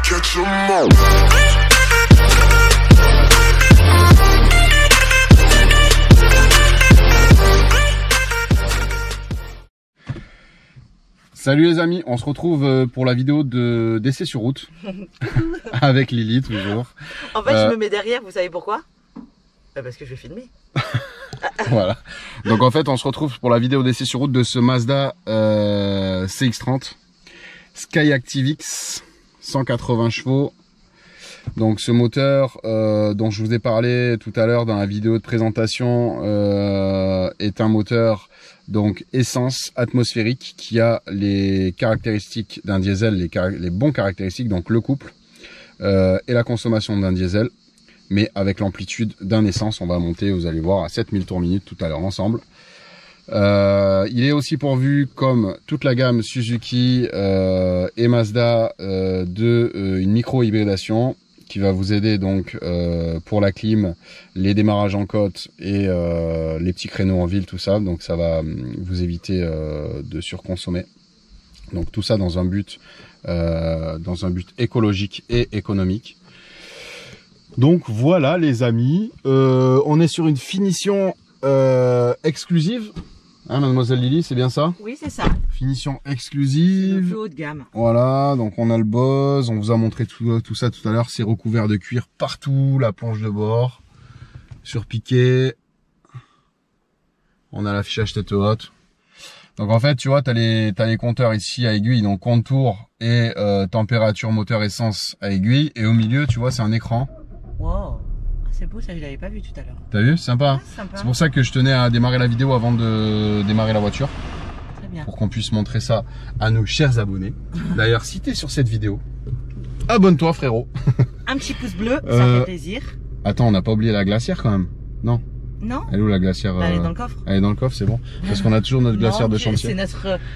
catch 'em all. Salut les amis, on se retrouve pour la vidéo d'essai sur route avec Lily toujours. En fait, je me mets derrière, vous savez pourquoi? Parce que je vais filmer. Voilà. Donc en fait, on se retrouve pour la vidéo d'essai sur route de ce Mazda CX-30 SkyActiv-X 180 chevaux. Donc ce moteur dont je vous ai parlé tout à l'heure dans la vidéo de présentation est un moteur donc essence atmosphérique qui a les caractéristiques d'un diesel, les bons caractéristiques, donc le couple et la consommation d'un diesel, mais avec l'amplitude d'un essence. On va monter, vous allez voir, à 7000 tours minute tout à l'heure ensemble. Il est aussi pourvu, comme toute la gamme Suzuki et Mazda, une micro-hybridation qui va vous aider donc pour la clim, les démarrages en côte et les petits créneaux en ville, tout ça. Donc ça va vous éviter de surconsommer. Donc tout ça dans un but écologique et économique. Donc voilà les amis, on est sur une finition exclusive. Hein, mademoiselle Lily, c'est bien ça? Oui, c'est ça. Finition exclusive. Le plus haut de gamme. Voilà, donc on a le Bose, on vous a montré tout ça tout à l'heure. C'est recouvert de cuir partout, la planche de bord, surpiqué. On a l'affichage tête haute. Donc en fait, tu vois, t'as les compteurs ici à aiguille, donc contour et température, moteur, essence à aiguille. Et au milieu, tu vois, c'est un écran. Wow. C'est beau, ça je l'avais pas vu tout à l'heure. T'as vu? Sympa. Ouais, sympa. C'est pour ça que je tenais à démarrer la vidéo avant de démarrer la voiture. Très bien. Pour qu'on puisse montrer ça à nos chers abonnés. D'ailleurs, si t'es sur cette vidéo, abonne-toi frérot. Un petit pouce bleu, ça fait plaisir. Attends, on n'a pas oublié la glacière quand même? Non? Non? Elle est où la glacière? Elle est dans le coffre. Elle est dans le coffre, c'est bon. Parce qu'on a toujours notre glacière de chantier.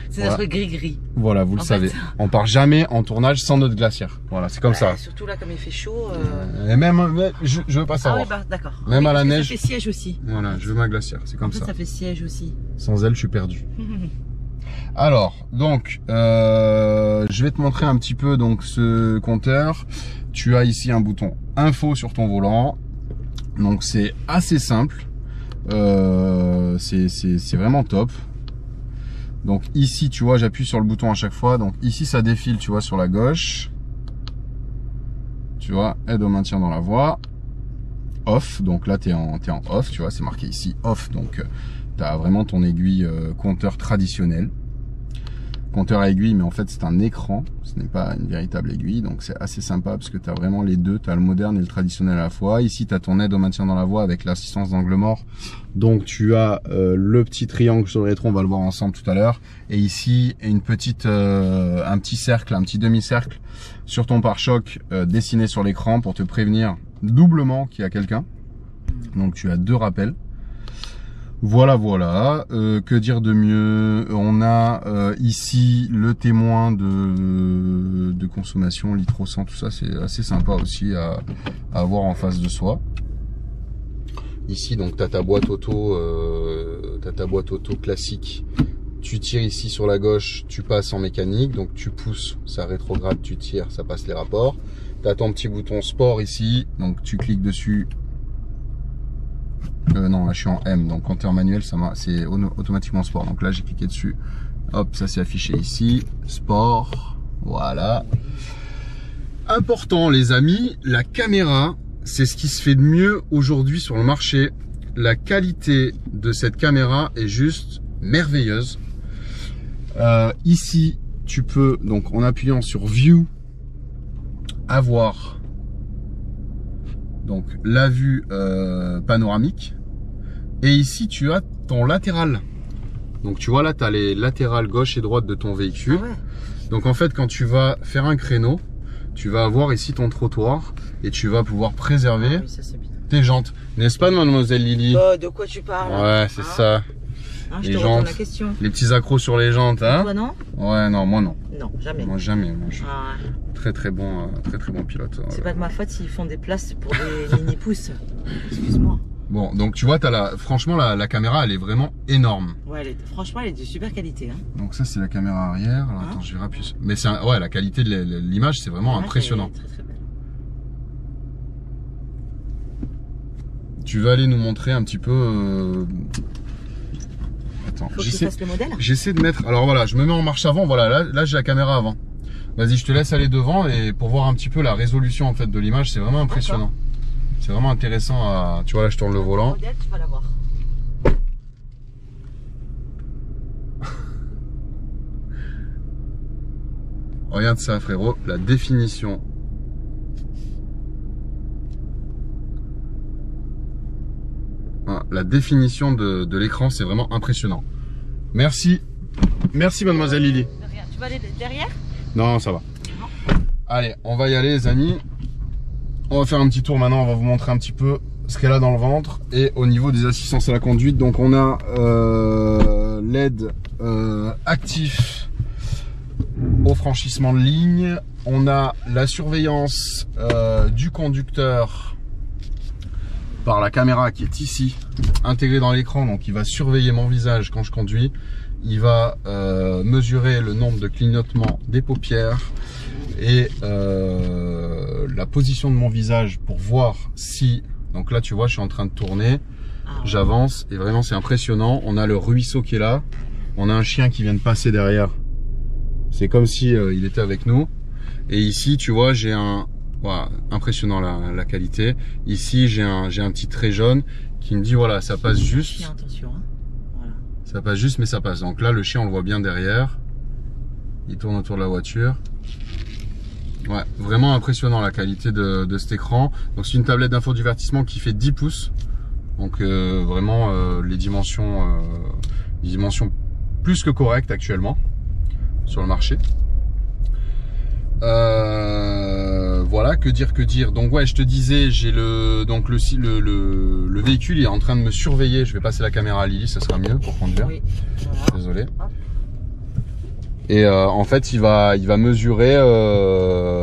C'est notre gris-gris. Voilà, vous le savez. On part jamais en tournage sans notre glacière. Voilà, c'est comme ça. Surtout là, comme il fait chaud. Et même, je veux pas savoir. Ah oui, bah d'accord. Même à la neige. Ça fait siège aussi. Voilà, je veux ma glacière, c'est comme ça. Ça fait siège aussi. Sans elle, je suis perdu. Alors, donc, je vais te montrer un petit peu donc ce compteur. Tu as ici un bouton info sur ton volant. Donc c'est assez simple. C'est vraiment top. Donc ici tu vois, j'appuie sur le bouton à chaque fois. Donc ici ça défile, tu vois, sur la gauche. Tu vois, aide au maintien dans la voie. Off, donc là t'es en off, tu vois, c'est marqué ici off. Donc tu as vraiment ton aiguille compteur traditionnel. Compteur à aiguille, mais en fait c'est un écran, ce n'est pas une véritable aiguille, donc c'est assez sympa parce que tu as vraiment les deux, tu as le moderne et le traditionnel à la fois. Ici tu as ton aide au maintien dans la voie avec l'assistance d'angle mort, donc tu as le petit triangle sur le rétro, on va le voir ensemble tout à l'heure, et ici un petit cercle, un petit demi-cercle sur ton pare-choc dessiné sur l'écran pour te prévenir doublement qu'il y a quelqu'un. Donc tu as deux rappels. Voilà, que dire de mieux? On a ici le témoin de consommation, litre au 100, tout ça, c'est assez sympa aussi à avoir en face de soi. Ici, donc, tu as ta boîte auto, classique. Tu tires ici sur la gauche, tu passes en mécanique, donc tu pousses, ça rétrograde, tu tires, ça passe les rapports. Tu as ton petit bouton sport ici, donc tu cliques dessus. Non, là je suis en M, donc compteur manuel, c'est automatiquement sport. Donc là j'ai cliqué dessus, hop, ça s'est affiché ici, sport, voilà. Important les amis, la caméra, c'est ce qui se fait de mieux aujourd'hui sur le marché. La qualité de cette caméra est juste merveilleuse. Ici, tu peux, donc en appuyant sur View, avoir donc la vue panoramique. Et ici, tu as ton latéral. Donc, tu vois là, tu as les latérales gauche et droite de ton véhicule. Ah ouais. Donc, en fait, quand tu vas faire un créneau, tu vas avoir ici ton trottoir et tu vas pouvoir préserver tes jantes. N'est-ce pas, mademoiselle Lily? De quoi tu parles? Ouais, c'est ça. Ah, je te retourne la question. Les petits accros sur les jantes, hein? Toi, non? Ouais, non, moi non. Non, jamais. Moi jamais. Moi, je... très bon pilote. C'est pas de ma faute s'ils font des places pour des mini-pousses. Excuse-moi. Bon, donc tu vois, franchement, la caméra, elle est vraiment énorme. Ouais, franchement, elle est de super qualité. Hein. Donc ça, c'est la caméra arrière. Alors, attends, je vais rappuyer. Mais ouais, la qualité de l'image, c'est vraiment impressionnant. Très, très belle. Tu vas aller nous montrer un petit peu... Attends, j'essaie de mettre... Alors voilà, je me mets en marche avant. Voilà, là j'ai la caméra avant. Vas-y, je te laisse aller devant et pour voir un petit peu la résolution en fait de l'image, c'est vraiment impressionnant. C'est vraiment intéressant à... Tu vois, là je tourne le volant. Modèle, tu vas la voir. Regarde ça frérot, la définition. Voilà, la définition de l'écran, c'est vraiment impressionnant. Merci. Merci mademoiselle Lily. Tu vas aller derrière? Non, ça va. Non. Allez, on va y aller les amis. On va faire un petit tour maintenant, on va vous montrer un petit peu ce qu'elle a dans le ventre. Et au niveau des assistances à la conduite, donc on a l'aide actif au franchissement de ligne. On a la surveillance du conducteur par la caméra qui est ici, intégrée dans l'écran. Donc il va surveiller mon visage quand je conduis. Il va mesurer le nombre de clignotements des paupières et la position de mon visage pour voir si... Donc là tu vois, je suis en train de tourner, j'avance et vraiment c'est impressionnant. On a le ruisseau qui est là, on a un chien qui vient de passer derrière. C'est comme si il était avec nous. Et ici tu vois, j'ai un... Voilà, impressionnant la qualité. Ici j'ai un petit trait jaune qui me dit voilà, ça passe juste. Attention, hein. Voilà. Ça passe juste mais ça passe. Donc là le chien on le voit bien derrière. Il tourne autour de la voiture. Ouais, vraiment impressionnant la qualité de cet écran. Donc c'est une tablette d'infodivertissement qui fait 10 pouces. Donc vraiment les dimensions plus que correctes actuellement sur le marché. Voilà, que dire. Donc ouais, je te disais, j'ai le véhicule il est en train de me surveiller. Je vais passer la caméra à Lily, ça sera mieux pour conduire. Oui. Voilà. Désolé. Et en fait, il va mesurer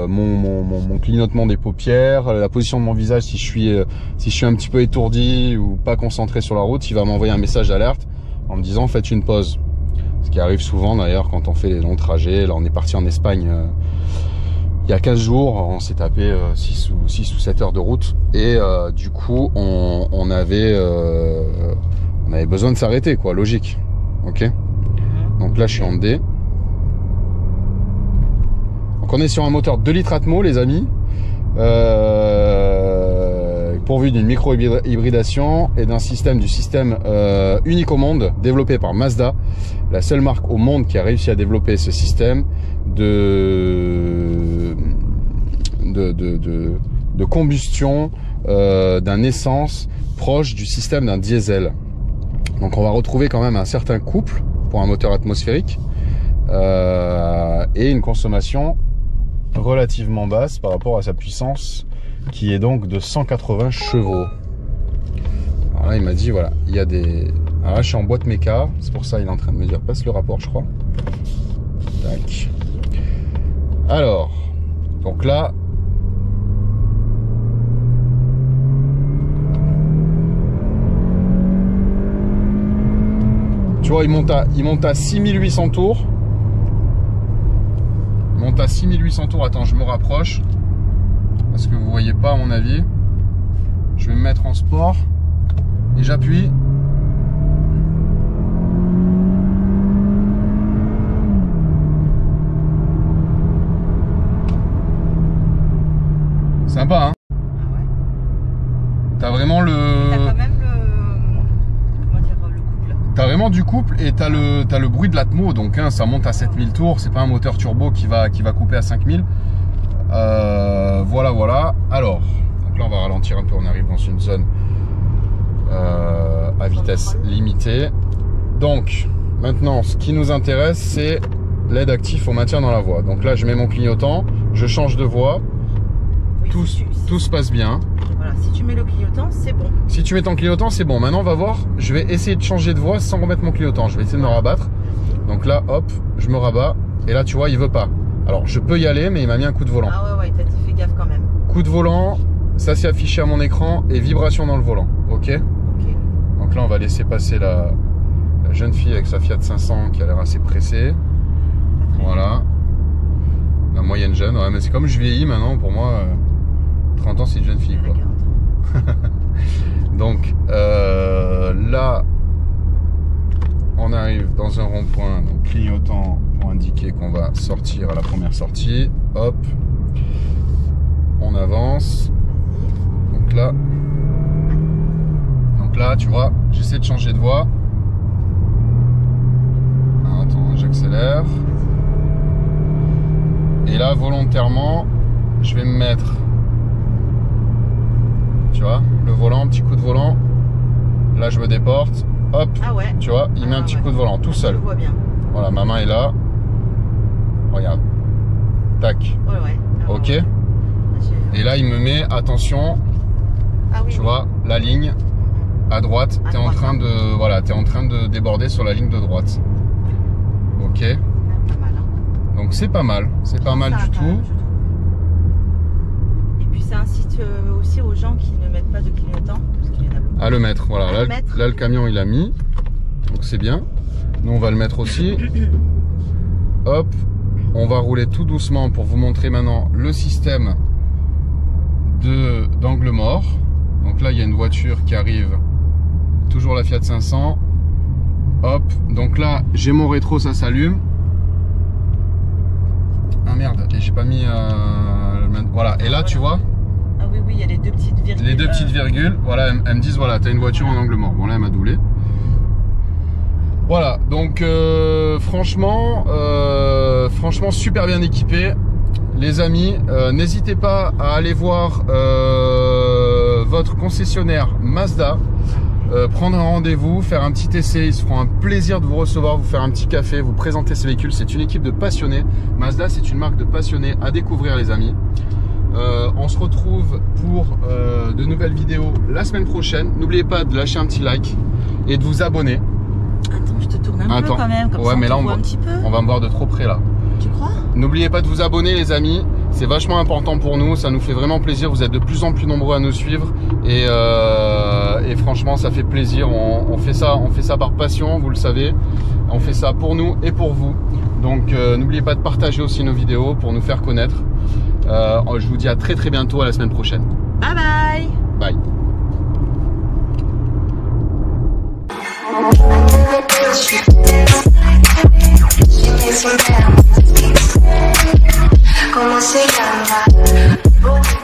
mon clignotement des paupières, la position de mon visage si je suis un petit peu étourdi ou pas concentré sur la route. Il va m'envoyer un message d'alerte en me disant faites une pause. Ce qui arrive souvent d'ailleurs quand on fait les longs trajets. Là, on est parti en Espagne il y a 15 jours, on s'est tapé 6 ou 7 heures de route et du coup, on avait besoin de s'arrêter, quoi, logique. Ok. Donc là, je suis en D. Donc on est sur un moteur 2 litres Atmo les amis, pourvu d'une micro-hybridation et du système unique au monde, développé par Mazda, la seule marque au monde qui a réussi à développer ce système de combustion d'un essence proche du système d'un diesel. Donc on va retrouver quand même un certain couple pour un moteur atmosphérique et une consommation relativement basse par rapport à sa puissance qui est donc de 180 chevaux. Alors là il m'a dit voilà, il y a des... Alors là je suis en boîte méca, c'est pour ça il est en train de me dire passe le rapport je crois. Tac. Alors, donc là tu vois il monte à 6800 tours. Il monte à 6800 tours. Attends, je me rapproche. Parce que vous voyez pas à mon avis. Je vais me mettre en sport. Et j'appuie. Sympa, hein? Ah ouais. T'as vraiment le... T'as quand même comment dire, le couple. T'as vraiment du couple et t'as le bruit de l'atmo. Donc hein, ça monte à 7000 tours. C'est pas un moteur turbo qui va couper à 5000. Voilà. Alors, donc là on va ralentir un peu. On arrive dans une zone à vitesse limitée. Donc maintenant ce qui nous intéresse c'est l'aide actif au maintien dans la voie. Donc là je mets mon clignotant, je change de voie. Oui, tout se passe bien. Voilà, si tu mets le clignotant, c'est bon. Si tu mets ton clignotant, c'est bon. Maintenant, on va voir. Je vais essayer de changer de voie sans remettre mon clignotant. Je vais essayer de me rabattre. Donc là, hop, je me rabats. Et là, tu vois, il veut pas. Alors, je peux y aller, mais il m'a mis un coup de volant. Ah ouais, t'as dit fais gaffe quand même. Coup de volant, ça s'est affiché à mon écran et vibration dans le volant. Ok. là, on va laisser passer la jeune fille avec sa Fiat 500 qui a l'air assez pressée. Voilà. La moyenne jeune. Ouais, mais c'est comme je vieillis maintenant, pour moi, 30 ans, c'est une jeune fille, quoi. Donc, là, on arrive dans un rond-point, donc clignotant pour indiquer qu'on va sortir à la première sortie. Hop. On avance. Donc là, tu vois, j'essaie de changer de voie. Ah, attends, j'accélère. Et là, volontairement, je vais me mettre, tu vois, le volant, petit coup de volant. Là, je me déporte. Hop, ah ouais. Tu vois, il met un petit coup de volant tout seul. Je vois bien. Voilà, ma main est là. Regarde. Tac. Ouais, ouais. Alors, ok. Et là, il me met, attention, tu vois, la ligne à droite. T'es en train de, voilà, t'es en train de déborder sur la ligne de droite. Ok. Pas mal, hein. Donc c'est pas mal. C'est pas mal du tout. Et puis ça incite aussi aux gens qui ne mettent pas de clignotant. À le mettre, voilà. Là, le camion, il a mis. Donc c'est bien. Nous, on va le mettre aussi. Hop. On va rouler tout doucement pour vous montrer maintenant le système d'angle mort. Donc là, il y a une voiture qui arrive. Toujours la Fiat 500. Hop. Donc là, j'ai mon rétro, ça s'allume. Ah merde, et j'ai pas mis... voilà. Et là, tu vois... Ah oui, oui, il y a les deux petites virgules. Les deux petites virgules, voilà, elles me disent, voilà, t'as une voiture en angle mort. Bon, là, elle m'a doublé. Voilà, donc franchement, super bien équipé. Les amis, n'hésitez pas à aller voir votre concessionnaire Mazda, prendre un rendez-vous, faire un petit essai. Ils se feront un plaisir de vous recevoir, vous faire un petit café, vous présenter ces véhicules. C'est une équipe de passionnés. Mazda, c'est une marque de passionnés à découvrir, les amis. On se retrouve pour de nouvelles vidéos la semaine prochaine. N'oubliez pas de lâcher un petit like et de vous abonner. Attends, je te tourne un peu quand même, comme ouais, ça mais là, voit un petit peu. On va me voir de trop près là. Tu crois? N'oubliez pas de vous abonner, les amis. C'est vachement important pour nous. Ça nous fait vraiment plaisir. Vous êtes de plus en plus nombreux à nous suivre. Et franchement, ça fait plaisir. On fait ça par passion, vous le savez. On fait ça pour nous et pour vous. Donc, n'oubliez pas de partager aussi nos vidéos pour nous faire connaître. Je vous dis à très bientôt, à la semaine prochaine. Bye bye. Bye. ¿Cómo se llama?